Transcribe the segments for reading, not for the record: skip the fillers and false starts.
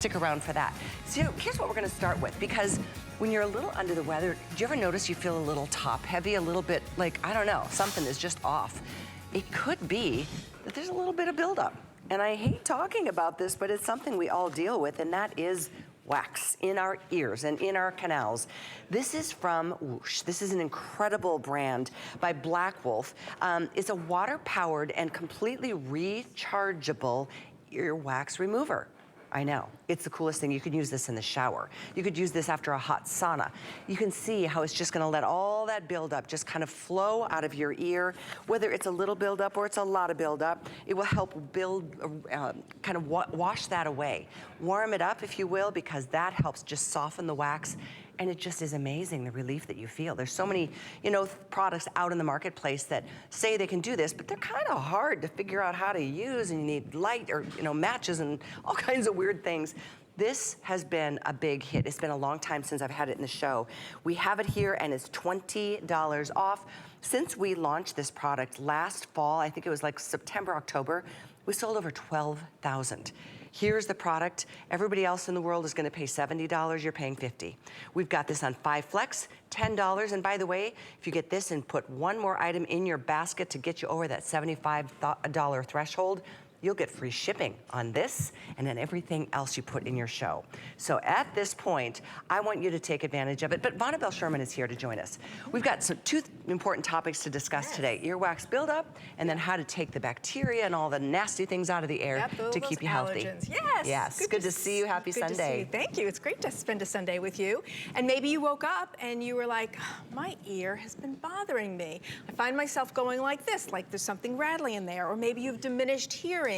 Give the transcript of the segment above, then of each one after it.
stick around for that. So here's what we're gonna start with, because when you're a little under the weather, do you ever notice you feel a little top heavy, a little bit like, I don't know, something is just off? It could be that there's a little bit of buildup. And I hate talking about this, but it's something we all deal with, and that is wax in our ears and in our canals. This is from WUSH. This is an incredible brand by BlackWolf. It's a water-powered and completely rechargeable earwax remover. I know, it's the coolest thing. You could use this in the shower. You could use this after a hot sauna. You can see how it's just gonna let all that buildup just kind of flow out of your ear. Whether it's a little buildup or it's a lot of buildup, it will help kind of wash that away. Warm it up, if you will, because that helps just soften the wax. And it just is amazing, the relief that you feel. There's so many, you know, products out in the marketplace that say they can do this, but they're kind of hard to figure out how to use, and you need light or, you know, matches and all kinds of weird things. This has been a big hit. It's been a long time since I've had it in the show. We have it here and it's $20 off. Since we launched this product last fall, I think it was like September, October, we sold over 12,000. Here's the product. Everybody else in the world is gonna pay $70, you're paying $50. We've got this on 5 Flex, $10. And by the way, if you get this and put one more item in your basket to get you over that $75 threshold, you'll get free shipping on this and then everything else you put in your show. So at this point, I want you to take advantage of it. But Vonabelle Sherman is here to join us. We've got two important topics to discuss today. Earwax buildup, and then how to take the bacteria and all the nasty things out of the air to keep you healthy. Yes. Yes, good to see you. Happy Sunday. Good to see you. Thank you. It's great to spend a Sunday with you. And maybe you woke up and you were like, my ear has been bothering me. I find myself going like this, like there's something rattling in there. Or maybe you've diminished hearing.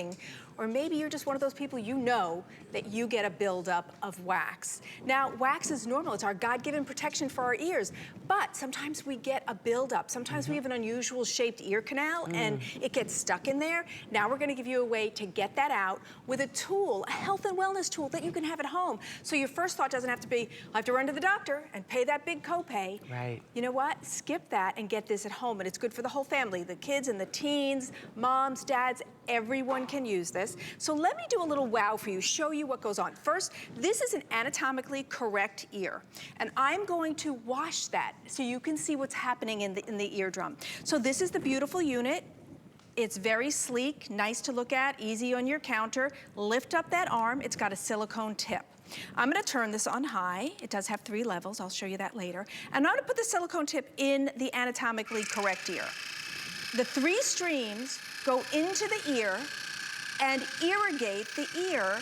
Or maybe you're just one of those people, you know that you get a buildup of wax. Now, wax is normal. It's our God-given protection for our ears. But sometimes we get a buildup. Sometimes we have an unusual shaped ear canal and it gets stuck in there. Now we're gonna give you a way to get that out with a tool, a health and wellness tool that you can have at home. So your first thought doesn't have to be, I have to run to the doctor and pay that big copay. Right. You know what? Skip that and get this at home. And it's good for the whole family, the kids and the teens, moms, dads, everyone can use this. So let me do a little wow for you, show you what goes on. First, this is an anatomically correct ear. And I'm going to wash that so you can see what's happening in the eardrum. So this is the beautiful unit. It's very sleek, nice to look at, easy on your counter. Lift up that arm, it's got a silicone tip. I'm gonna turn this on high. It does have 3 levels, I'll show you that later. And I'm gonna put the silicone tip in the anatomically correct ear. The 3 streams go into the ear and irrigate the ear,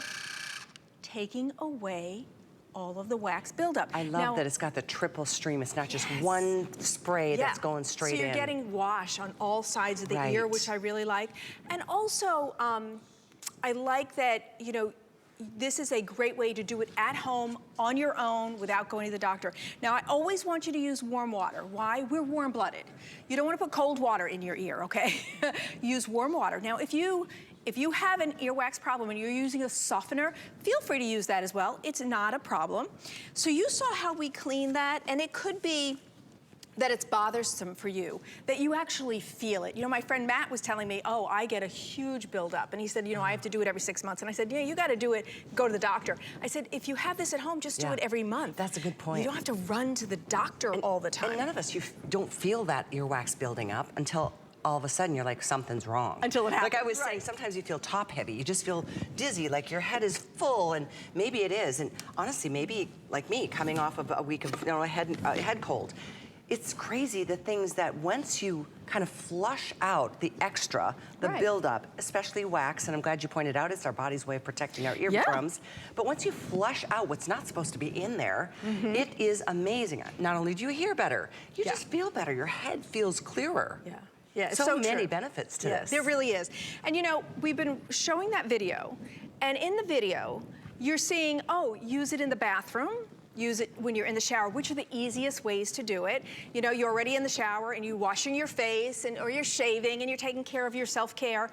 taking away all of the wax buildup. I love that it's got the triple stream. It's not just one spray that's going straight in. So you're getting wash on all sides of the ear, which I really like. And also, I like that, you know, this is a great way to do it at home on your own without going to the doctor. Now, I always want you to use warm water. Why? We're warm-blooded. You don't want to put cold water in your ear, okay? Use warm water. Now, if you have an earwax problem and you're using a softener, feel free to use that as well. It's not a problem. So you saw how we clean that, and it could be that it's bothersome for you, that you actually feel it. You know, my friend Matt was telling me, oh, I get a huge buildup. And he said, you know, I have to do it every 6 months. And I said, yeah, you gotta do it, go to the doctor. I said, if you have this at home, just do it every month. That's a good point. You don't have to run to the doctor all the time. And none of us, you don't feel that earwax building up until all of a sudden you're like, something's wrong. Until it happens. Like I was saying, sometimes you feel top heavy. You just feel dizzy, like your head is full, and maybe it is. And honestly, maybe like me, coming off of a week of, you know, a head cold. It's crazy the things that once you kind of flush out the extra, the buildup, especially wax, and I'm glad you pointed out it's our body's way of protecting our eardrums, but once you flush out what's not supposed to be in there, it is amazing. Not only do you hear better, you just feel better. Your head feels clearer. Yeah, it's so many benefits to this. There really is. And you know, we've been showing that video, and in the video, you're seeing, oh, use it in the bathroom, use it when you're in the shower, which are the easiest ways to do it. You know, you're already in the shower and you're washing your face or you're shaving and you're taking care of your self-care.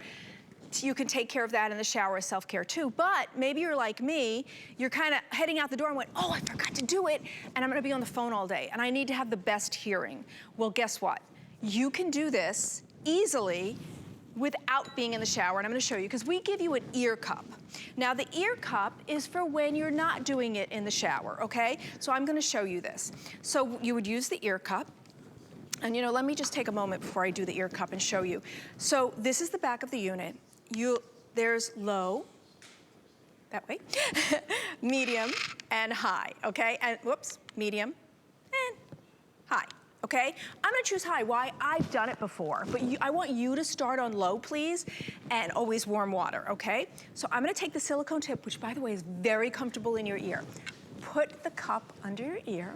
You can take care of that in the shower as self-care too. But maybe you're like me, you're kind of heading out the door and went, oh, I forgot to do it. And I'm gonna be on the phone all day and I need to have the best hearing. Well, guess what? You can do this easily without being in the shower, and I'm gonna show you, because we give you an ear cup. Now, the ear cup is for when you're not doing it in the shower, okay? So I'm gonna show you this. So you would use the ear cup, and you know, let me just take a moment before I do the ear cup and show you. So this is the back of the unit. There's low, that way, medium, and high, okay? And whoops, medium, and high. Okay, I'm gonna choose high. Why? I've done it before, but I want you to start on low, please, and always warm water, okay? So I'm gonna take the silicone tip, which by the way is very comfortable in your ear. Put the cup under your ear,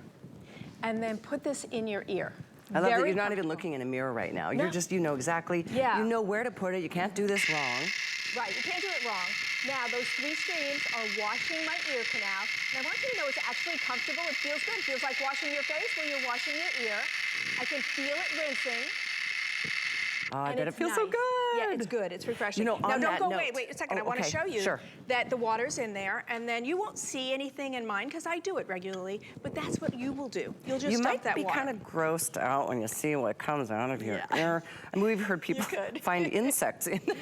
and then put this in your ear. I love that you're not even looking in a mirror right now. No. You're just, you know exactly, you know where to put it. You can't do this wrong. Right, you can't do it wrong. Now, those 3 streams are washing my ear canal. And I want you to know it's actually comfortable. It feels good. It feels like washing your face when you're washing your ear. I can feel it rinsing. Oh, I bet it feels so good. Yeah, it's good. It's refreshing. You know, now, on don't that go, note, wait a second. I want to show you that the water's in there, and then you won't see anything in mine because I do it regularly, but that's what you will do. You'll just dump that water. You might be kind of grossed out when you see what comes out of your ear. I mean, we've heard people find insects in there.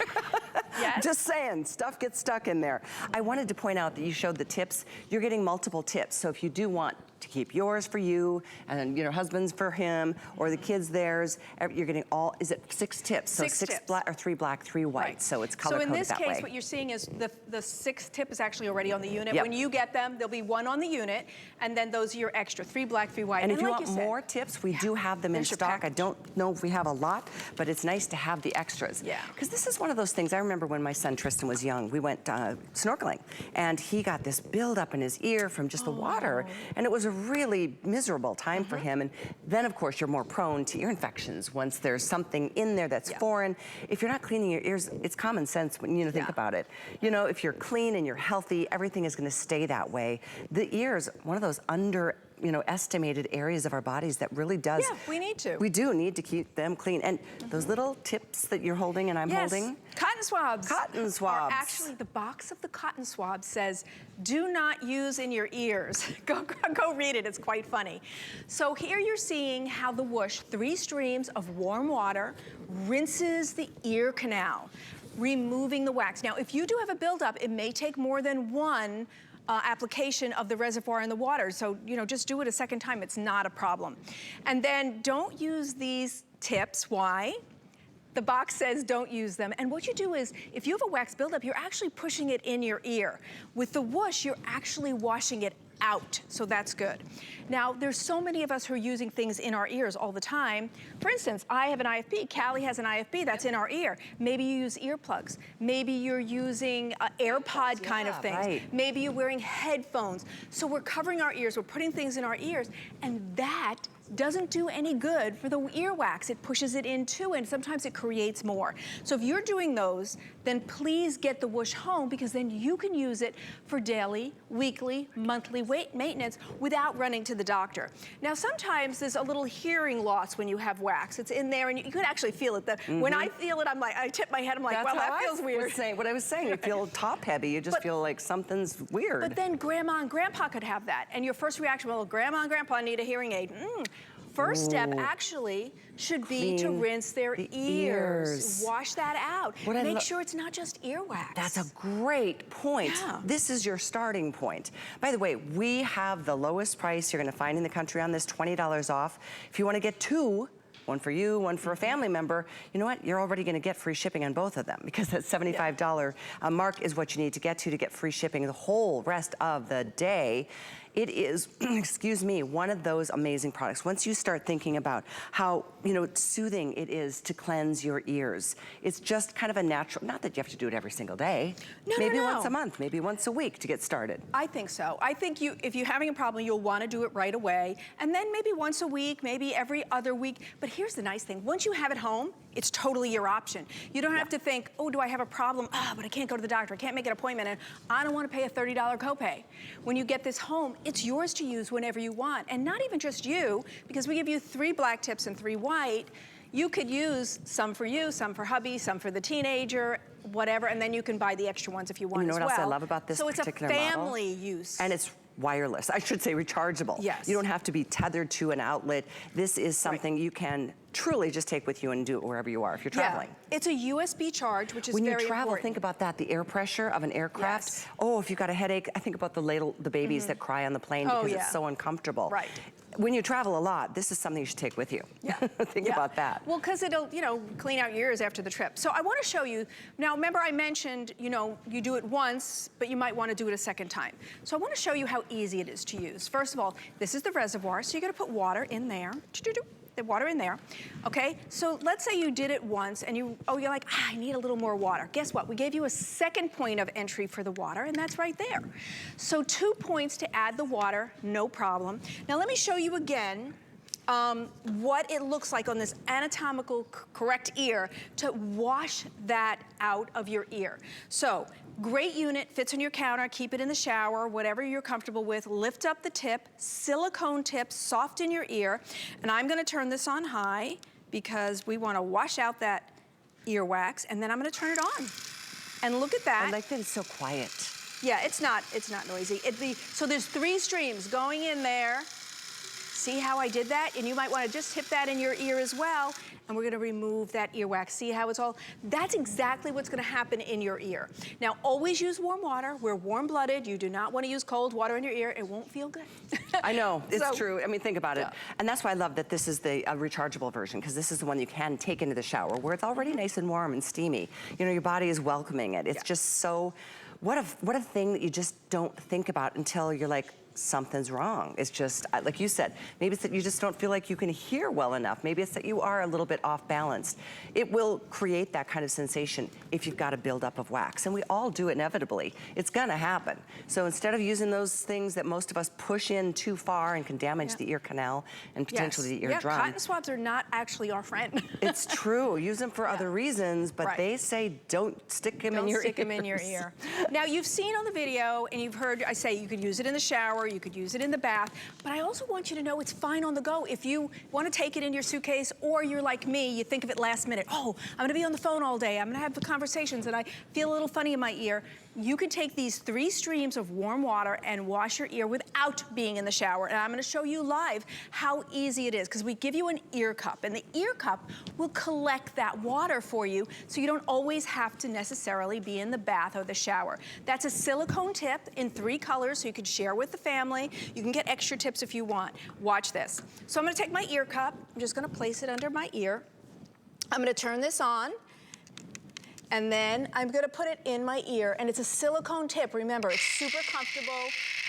Yes. Just saying, stuff gets stuck in there. I wanted to point out that you showed the tips. You're getting multiple tips, so if you do want to keep yours for you, and your husband's for him, or the kids theirs, you're getting all, is it 6 tips? So 6 tips. Black, or 3 black, 3 white, Right. so it's color coded that way. So in this case, what you're seeing is the 6th tip is actually already on the unit. Yep. When you get them, there'll be 1 on the unit, and then those are your extra, 3 black, 3 white. And if you like want more tips, we do have them in stock. I don't know if we have a lot, but it's nice to have the extras. Yeah. Because this is one of those things, I remember when my son Tristan was young, we went snorkeling, and he got this buildup in his ear from just the water, and it was a really miserable time for him. And then, of course, you're more prone to ear infections once there's something in there that's foreign. If you're not cleaning your ears, it's common sense when you think about it. You know, if you're clean and you're healthy, everything is going to stay that way. The ears, one of those estimated areas of our bodies that really does. Yeah, we need to. We do need to keep them clean. And those little tips that you're holding and I'm holding. Cotton swabs. Cotton swabs. Actually, the box of the cotton swab says, do not use in your ears. Go read it, it's quite funny. So here you're seeing how the WUSH, 3 streams of warm water, rinses the ear canal, removing the wax. Now, if you do have a buildup, it may take more than 1 application of the reservoir in the water. So, just do it a second time. It's not a problem. And then don't use these tips. Why? The box says don't use them. And what you do is, if you have a wax buildup, you're actually pushing it in your ear. With the WUSH, you're actually washing it out, so that's good. Now, there's so many of us who are using things in our ears all the time. For instance, I have an IFB, Callie has an IFB, that's in our ear. Maybe you use earplugs. Maybe you're using AirPod kind of things. Right. Maybe you're wearing headphones. So we're covering our ears, we're putting things in our ears, and that doesn't do any good for the earwax. It pushes it in too, and sometimes it creates more. So if you're doing those, then please get the WUSH home, because then you can use it for daily, weekly, monthly weight maintenance without running to the doctor. Now, sometimes there's a little hearing loss when you have wax. It's in there, and you can actually feel it. When I feel it, I'm like, I tip my head, I'm like, well, that feels weird. What I was saying, you feel top heavy, you just feel like something's weird. But then grandma and grandpa could have that, and your first reaction, well, grandma and grandpa need a hearing aid. First step actually should be to rinse their ears. Wash that out. Make sure it's not just earwax. That's a great point. Yeah. This is your starting point. By the way, we have the lowest price you're going to find in the country on this, $20 off. If you want to get 2, 1 for you, 1 for a family member, you know what? You're already going to get free shipping on both of them, because that $75 mark is what you need to get free shipping the whole rest of the day. It is, excuse me, one of those amazing products. Once you start thinking about how, soothing it is to cleanse your ears, it's just kind of a natural, not that you have to do it every single day. Maybe once a month, maybe once a week to get started. I think so. I think if you're having a problem, you'll want to do it right away. And then maybe once a week, maybe every other week. But here's the nice thing. Once you have it home, it's totally your option. You don't have to think, oh, do I have a problem? But I can't go to the doctor. I can't make an appointment, and I don't want to pay a $30 copay. When you get this home, it's yours to use whenever you want. And not even just you, because we give you 3 black tips and 3 white. You could use some for you, some for hubby, some for the teenager, whatever, and then you can buy the extra ones if you want as well. You know what else I love about this particular model? So it's a family use. And it's wireless. I should say rechargeable. Yes. You don't have to be tethered to an outlet. This is something you can truly just take with you and do it wherever you are if you're traveling. Yeah. It's a USB charge, which is when very you travel, important. think about that, the air pressure of an aircraft. Yes. Oh, if you've got a headache, I think about the babies that cry on the plane because it's so uncomfortable. Right. When you travel a lot, this is something you should take with you. Yeah. Think about that. Well, because it'll, clean out your ears after the trip. So I want to show you, now remember I mentioned, you do it once, but you might want to do it a second time. So I want to show you how easy it is to use. First of all, this is the reservoir, so you're going to put water in there. The water in there, okay? So let's say you did it once and you're like, I need a little more water. Guess what? We gave you a second point of entry for the water, and that's right there. So 2 points to add the water, no problem. Now let me show you again what it looks like on this anatomical correct ear to wash that out of your ear. So, great unit, fits on your counter, keep it in the shower, whatever you're comfortable with. Lift up the tip, silicone tip, soft in your ear. And I'm gonna turn this on high because we wanna wash out that earwax, and then I'm gonna turn it on. And look at that. I like that it's so quiet. Yeah, it's not noisy. So there's 3 streams going in there. See how I did that? And you might want to just tip that in your ear as well. And we're going to remove that earwax. See how it's all? That's exactly what's going to happen in your ear. Now, always use warm water. We're warm-blooded. You do not want to use cold water in your ear. It won't feel good. I know. It's true. I mean, think about it. And that's why I love that this is the rechargeable version, because this is the one you can take into the shower where it's already nice and warm and steamy. Your body is welcoming it. It's just so... What a thing that you just don't think about until you're like, something's wrong. It's just, like you said, maybe it's that you just don't feel like you can hear well enough. Maybe it's that you are a little bit off balance. It will create that kind of sensation if you've got a buildup of wax. And we all do it inevitably. It's gonna happen. So instead of using those things that most of us push in too far and can damage the ear canal and potentially the eardrum. Cotton swabs are not actually our friend. It's true. Use them for other reasons, but they say don't stick them in your ear. Don't stick them in your ear. Now, you've seen on the video and you've heard I say you could use it in the shower, you could use it in the bath, but I also want you to know it's fine on the go. If you want to take it in your suitcase, or you're like me, you think of it last minute, oh, I'm going to be on the phone all day, I'm going to have the conversations, and I feel a little funny in my ear. You can take these 3 streams of warm water and wash your ear without being in the shower. And I'm going to show you live how easy it is, because we give you an ear cup, and the ear cup will collect that water for you, so you don't always have to necessarily be in the bath or the shower. That's a silicone tip in 3 colors, so you can share with the family. You can get extra tips if you want. Watch this. So I'm going to take my ear cup. I'm just going to place it under my ear. I'm going to turn this on. And then I'm gonna put it in my ear, and it's a silicone tip. Remember, it's super comfortable.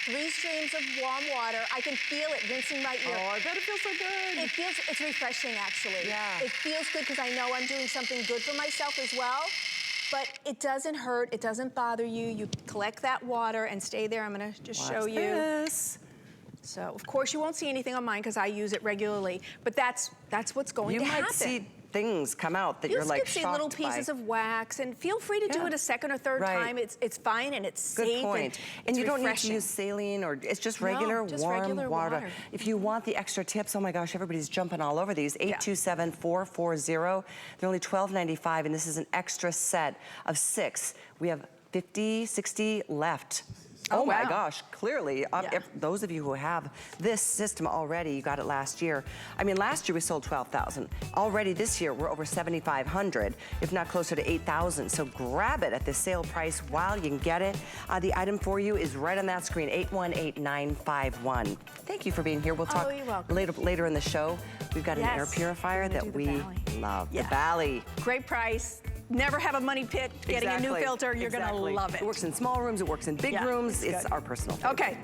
3 streams of warm water. I can feel it rinsing my ear. Oh, I bet it feels so good. It's refreshing, actually. Yeah. It feels good because I know I'm doing something good for myself as well. But it doesn't hurt, it doesn't bother you. You collect that water and stay there. I'm gonna just show you. This. So, of course, you won't see anything on mine because I use it regularly. But that's what's going to happen. You might see things come out that you're like shocked by. You see little pieces of wax, and feel free to do it a second or third time. It's fine, and it's safe. Good point. And you don't need to use saline, or it's just regular warm water. If you want the extra tips, oh my gosh, everybody's jumping all over these. 827-440. They're only $12.95, and this is an extra set of 6. We have 50, 60 left. Oh my gosh, clearly, those of you who have this system already, you got it last year. I mean, last year we sold 12,000. Already this year, we're over 7,500, if not closer to 8,000. So grab it at the sale price while you can get it. The item for you is right on that screen, 818-951. Thank you for being here. We'll talk later in the show. We've got an air purifier that we love, the Valley. Great price. Never have a money pit getting a new filter. You're gonna love it. It works in small rooms, it works in big rooms. It's our personal favorite. Okay.